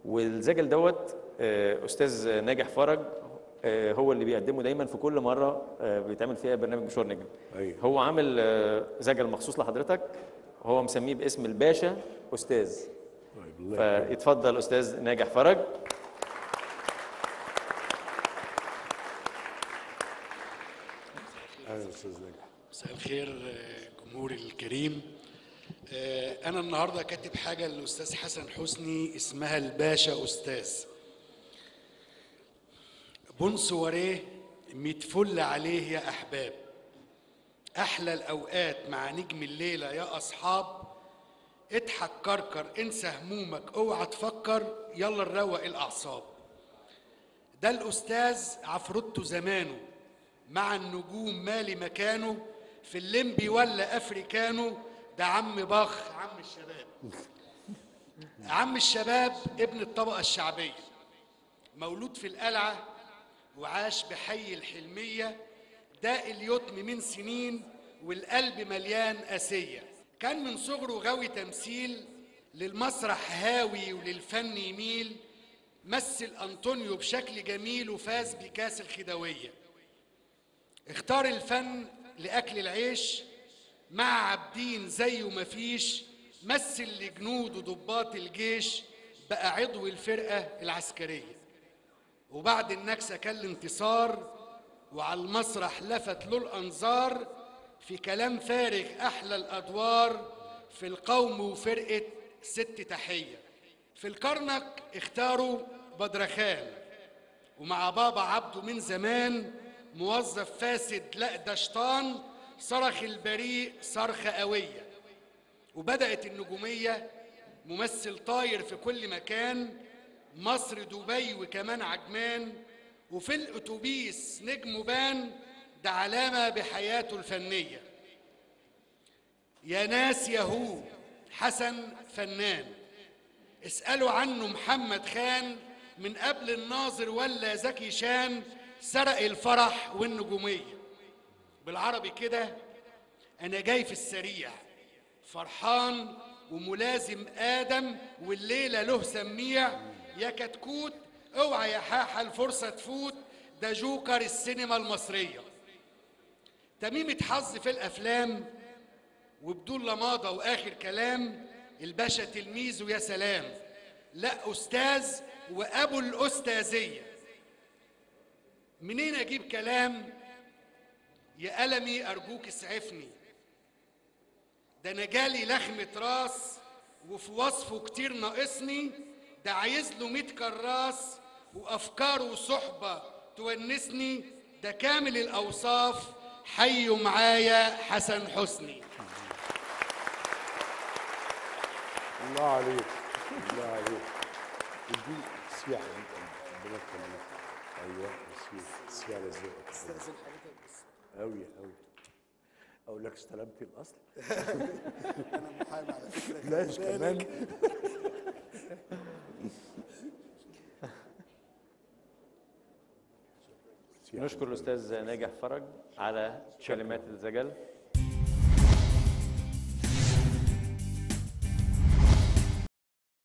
والزجل دوت استاذ ناجح فرج هو اللي بيقدمه دايما في كل مره بيتعمل فيها برنامج مشوار نجم. أيوة. هو عامل زجل مخصوص لحضرتك، هو مسميه باسم الباشا استاذ. طيب فيتفضل استاذ ناجح فرج. اهلا استاذ ناجح. مساء الخير جمهوري الكريم. انا النهارده كاتب حاجه للاستاذ حسن حسني اسمها الباشا استاذ. بونسواريه متفل عليه يا احباب، احلى الاوقات مع نجم الليله يا اصحاب. اضحك كركر انسى همومك اوعى تفكر، يلا نروق الاعصاب. ده الاستاذ عفروتو زمانه، مع النجوم مالي مكانه، في الليمبي ولا افريكانو. ده عم باخ عم الشباب. عم الشباب ابن الطبقه الشعبيه، مولود في القلعه وعاش بحي الحلميه. داء اليتم من سنين والقلب مليان قاسيه. كان من صغره غاوي تمثيل، للمسرح هاوي وللفن يميل. مثل أنطونيو بشكل جميل وفاز بكاس الخديوية. اختار الفن لأكل العيش، مع عابدين زيه مفيش. مثل لجنود وضباط الجيش، بقى عضو الفرقة العسكرية. وبعد النكسة كان الانتصار، وعلى المسرح لفت له الأنظار. في كلام فارغ أحلى الأدوار، في القوم وفرقة ست تحية. في الكرنك اختاروا بدرخان، ومع بابا عبده من زمان. موظف فاسد لا ده شيطان، صرخ البريء صرخة قوية. وبدأت النجومية، ممثل طاير في كل مكان. مصر دبي وكمان عجمان، وفي الأتوبيس نجم بان. ده علامة بحياته الفنية. يا ناس يهو حسن فنان، اسألوا عنه محمد خان. من قبل الناظر ولا زكي شان، سرق الفرح والنجومية. بالعربي كده أنا جاي في السريع، فرحان وملازم آدم، والليلة له سميع. يا كتكوت اوعى يا حاحة الفرصة تفوت، ده جوكر السينما المصرية. تميمة حظ في الأفلام، وبدون لماضة وآخر كلام. الباشا تلميذ ويا سلام، لا أستاذ وأبو الأستاذية. منين أجيب كلام يا ألمي أرجوك اسعفني. ده أنا جالي لخمة راس، وفي وصفه كتير ناقصني. ده عايز له 100 كراس، وأفكاره وصحبة تونسني. ده كامل الأوصاف، حيوا معايا حسن حسني. الله عليك الله عليك. اديني سياحه انت ربنا يخليك. ايوه سياحه على ذوقك. استاذن حضرتك بس قوي قوي. اقول لك استلمت الاصل. انا محامي على فكره. ماشي كمان. نشكر الاستاذ ناجح فرج على كلمات الزجل.